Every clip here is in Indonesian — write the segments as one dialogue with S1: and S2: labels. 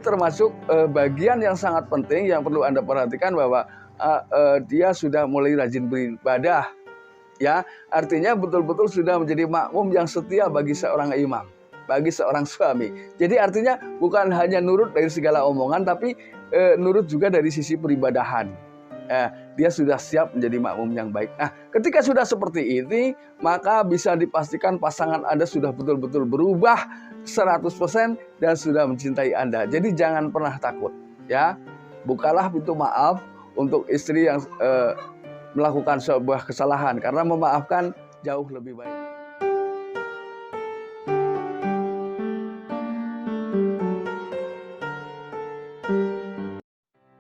S1: termasuk bagian yang sangat penting yang perlu Anda perhatikan bahwa dia sudah mulai rajin beribadah. Ya, artinya betul-betul sudah menjadi makmum yang setia bagi seorang imam, bagi seorang suami. Jadi artinya bukan hanya nurut dari segala omongan, tapi nurut juga dari sisi peribadahan. Dia sudah siap menjadi makmum yang baik. Nah, ketika sudah seperti ini, maka bisa dipastikan pasangan Anda sudah betul-betul berubah 100% dan sudah mencintai Anda. Jadi jangan pernah takut, ya. Bukalah pintu maaf untuk istri yang melakukan sebuah kesalahan, karena memaafkan jauh lebih baik.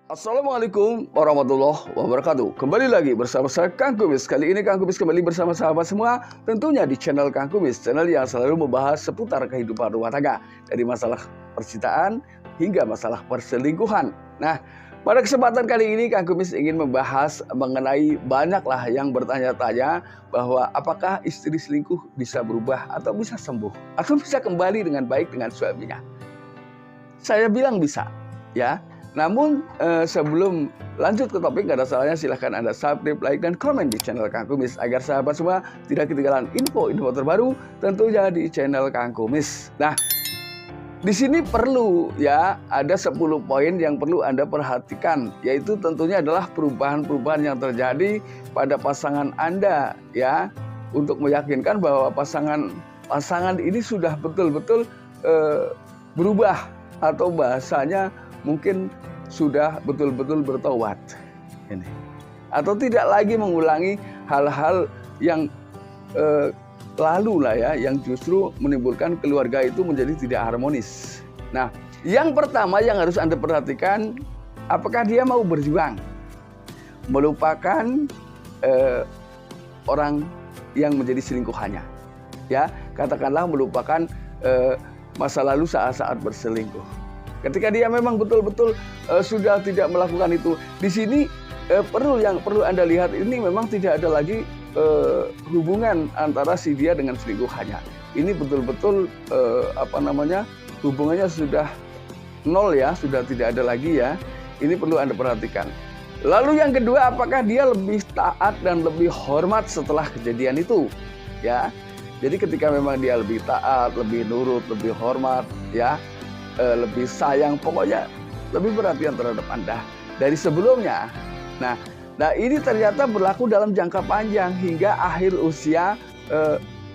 S1: Assalamualaikum warahmatullahi wabarakatuh. Kembali lagi bersama saya Kang Kumis. Kali ini Kang Kumis kembali bersama sahabat semua, tentunya di channel Kang Kumis, channel yang selalu membahas seputar kehidupan rumah tangga, dari masalah percintaan hingga masalah perselingkuhan. Nah, pada kesempatan kali ini Kang Kumis ingin membahas mengenai banyaklah yang bertanya-tanya bahwa apakah istri selingkuh bisa berubah atau bisa sembuh atau bisa kembali dengan baik dengan suaminya. Saya bilang bisa, ya. Namun sebelum lanjut ke topik, gak ada salahnya silahkan Anda subscribe, like, dan komen di channel Kang Kumis agar sahabat semua tidak ketinggalan info-info terbaru tentunya di channel Kang Kumis. Nah, di sini perlu ya ada 10 poin yang perlu Anda perhatikan, yaitu tentunya adalah perubahan-perubahan yang terjadi pada pasangan Anda, ya, untuk meyakinkan bahwa pasangan ini sudah betul-betul berubah, atau bahasanya mungkin sudah betul-betul bertobat ini, atau tidak lagi mengulangi hal-hal yang lalu lah ya, yang justru menimbulkan keluarga itu menjadi tidak harmonis. Nah, yang pertama yang harus Anda perhatikan, apakah dia mau berjuang melupakan orang yang menjadi selingkuhannya, ya, katakanlah melupakan masa lalu saat-saat berselingkuh. Ketika dia memang betul-betul sudah tidak melakukan itu, di sini perlu Anda lihat, ini memang tidak ada lagi hubungan antara si dia dengan selingkuhannya. Ini betul-betul hubungannya sudah nol ya, sudah tidak ada lagi ya. Ini perlu Anda perhatikan. Lalu yang kedua, apakah dia lebih taat dan lebih hormat setelah kejadian itu, ya. Jadi ketika memang dia lebih taat, lebih nurut, lebih hormat, ya, lebih sayang, pokoknya lebih perhatian terhadap Anda dari sebelumnya. Nah, ini ternyata berlaku dalam jangka panjang hingga akhir usia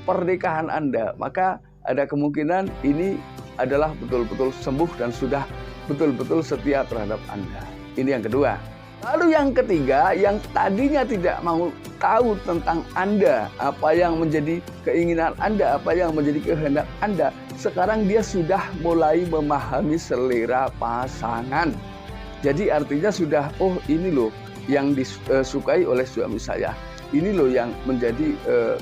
S1: pernikahan Anda. Maka ada kemungkinan ini adalah betul-betul sembuh dan sudah betul-betul setia terhadap Anda. Ini yang kedua. Lalu yang ketiga, yang tadinya tidak mau tahu tentang Anda, apa yang menjadi keinginan Anda, apa yang menjadi kehendak Anda, sekarang dia sudah mulai memahami selera pasangan. Jadi artinya sudah, oh ini loh yang disukai oleh suami saya, ini loh yang menjadi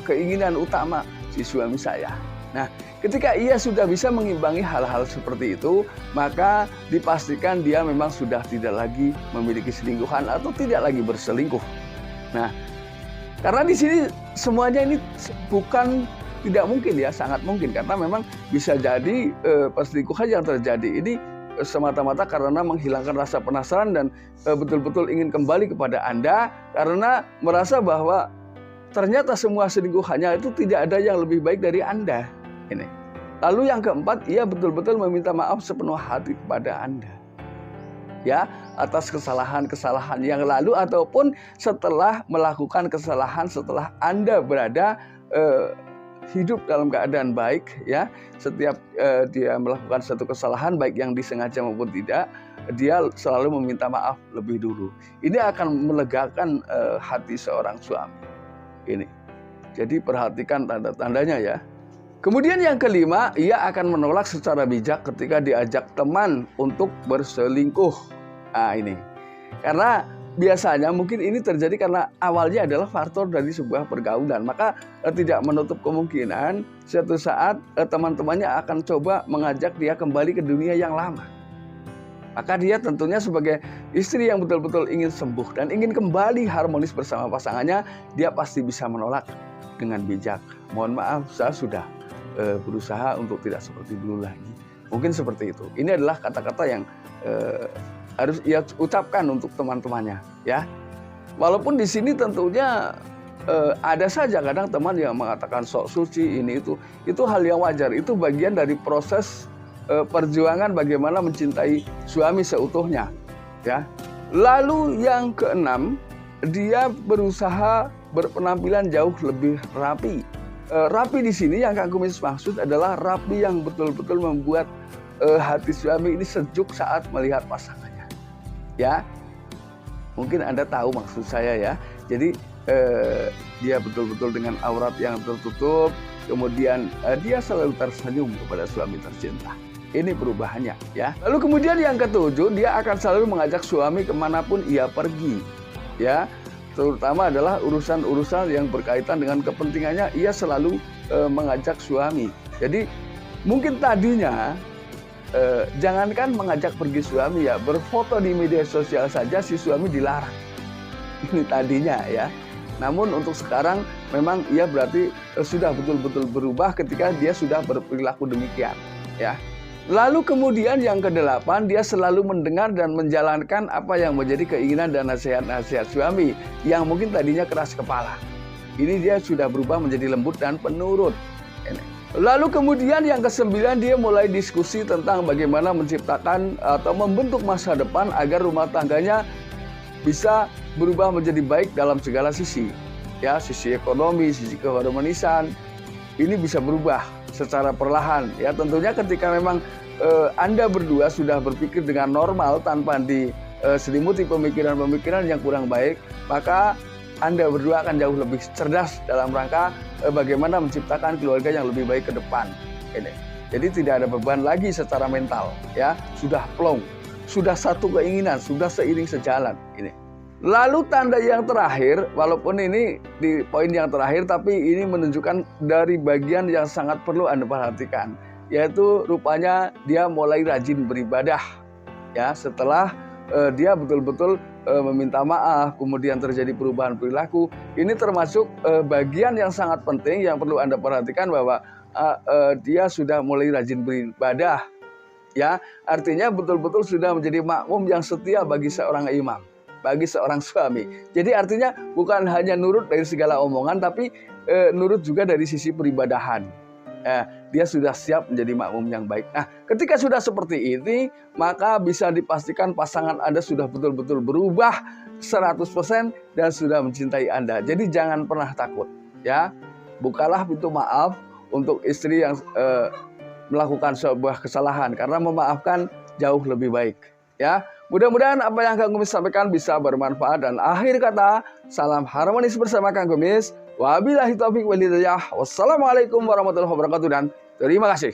S1: keinginan utama si suami saya. Nah, ketika ia sudah bisa mengimbangi hal-hal seperti itu, maka dipastikan dia memang sudah tidak lagi memiliki selingkuhan atau tidak lagi berselingkuh. Nah, karena di sini semuanya ini bukan tidak mungkin ya, sangat mungkin, karena memang bisa jadi perselingkuhan yang terjadi ini semata-mata karena menghilangkan rasa penasaran dan betul-betul ingin kembali kepada Anda karena merasa bahwa ternyata semua selingkuhannya itu tidak ada yang lebih baik dari Anda. Ini. Lalu yang keempat, ia betul-betul meminta maaf sepenuh hati kepada Anda, ya, atas kesalahan-kesalahan yang lalu ataupun setelah melakukan kesalahan setelah Anda berada hidup dalam keadaan baik, ya. Setiap dia melakukan satu kesalahan baik yang disengaja maupun tidak, dia selalu meminta maaf lebih dulu. Ini akan melegakan hati seorang suami. Ini. Jadi perhatikan tanda-tandanya ya. Kemudian yang kelima, ia akan menolak secara bijak ketika diajak teman untuk berselingkuh. Nah ini, karena biasanya mungkin ini terjadi karena awalnya adalah faktor dari sebuah pergaulan. Maka tidak menutup kemungkinan suatu saat teman-temannya akan coba mengajak dia kembali ke dunia yang lama. Maka dia tentunya sebagai istri yang betul-betul ingin sembuh dan ingin kembali harmonis bersama pasangannya, dia pasti bisa menolak dengan bijak. Mohon maaf, saya sudah berusaha untuk tidak seperti dulu lagi. Mungkin seperti itu. Ini adalah kata-kata yang harus ia ucapkan untuk teman-temannya, ya. Walaupun di sini tentunya ada saja kadang teman yang mengatakan sok suci ini itu hal yang wajar. Itu bagian dari proses perjuangan bagaimana mencintai suami seutuhnya, ya. Lalu yang keenam, dia berusaha berpenampilan jauh lebih rapi. Rapi di sini yang Kang Kumis maksud adalah rapi yang betul-betul membuat hati suami ini sejuk saat melihat pasangannya, ya. Mungkin Anda tahu maksud saya, ya. Jadi dia betul-betul dengan aurat yang tertutup, kemudian dia selalu tersenyum kepada suami tercinta. Ini perubahannya, ya. Lalu kemudian yang ketujuh, dia akan selalu mengajak suami kemanapun ia pergi, ya. Terutama adalah urusan-urusan yang berkaitan dengan kepentingannya, ia selalu mengajak suami. Jadi mungkin tadinya jangankan mengajak pergi suami, ya, berfoto di media sosial saja si suami dilarang. Ini tadinya, ya. Namun untuk sekarang memang ia berarti sudah betul-betul berubah ketika dia sudah berperilaku demikian, ya. Lalu kemudian yang kedelapan, dia selalu mendengar dan menjalankan apa yang menjadi keinginan dan nasihat-nasihat suami yang mungkin tadinya keras kepala. Ini dia sudah berubah menjadi lembut dan penurut. Lalu kemudian yang kesembilan, dia mulai diskusi tentang bagaimana menciptakan atau membentuk masa depan agar rumah tangganya bisa berubah menjadi baik dalam segala sisi. Ya, sisi ekonomi, sisi keharmonisan, ini bisa berubah secara perlahan, ya. Tentunya ketika memang Anda berdua sudah berpikir dengan normal tanpa diselimuti pemikiran-pemikiran yang kurang baik, maka Anda berdua akan jauh lebih cerdas dalam rangka bagaimana menciptakan keluarga yang lebih baik ke depan. Ini. Jadi tidak ada beban lagi secara mental, ya. Sudah plong, sudah satu keinginan, sudah seiring sejalan. Ini. Lalu tanda yang terakhir, walaupun ini di poin yang terakhir, tapi ini menunjukkan dari bagian yang sangat perlu Anda perhatikan, yaitu rupanya dia mulai rajin beribadah, ya. Setelah dia betul-betul meminta maaf, kemudian terjadi perubahan perilaku. Ini termasuk bagian yang sangat penting yang perlu Anda perhatikan, bahwa dia sudah mulai rajin beribadah, ya. Artinya betul-betul sudah menjadi makmum yang setia bagi seorang imam, bagi seorang suami. Jadi artinya bukan hanya nurut dari segala omongan, tapi nurut juga dari sisi peribadahan. Dia sudah siap menjadi makmum yang baik. Nah, ketika sudah seperti ini, maka bisa dipastikan pasangan Anda sudah betul-betul berubah 100% dan sudah mencintai Anda. Jadi jangan pernah takut, ya. Bukalah pintu maaf untuk istri yang melakukan sebuah kesalahan, karena memaafkan jauh lebih baik, ya. Mudah-mudahan apa yang Kang Kumis sampaikan bisa bermanfaat, dan akhir kata, salam harmonis bersama Kang Kumis. Wabillahi taufiq wal hidayah. Wassalamualaikum warahmatullahi wabarakatuh, dan terima kasih.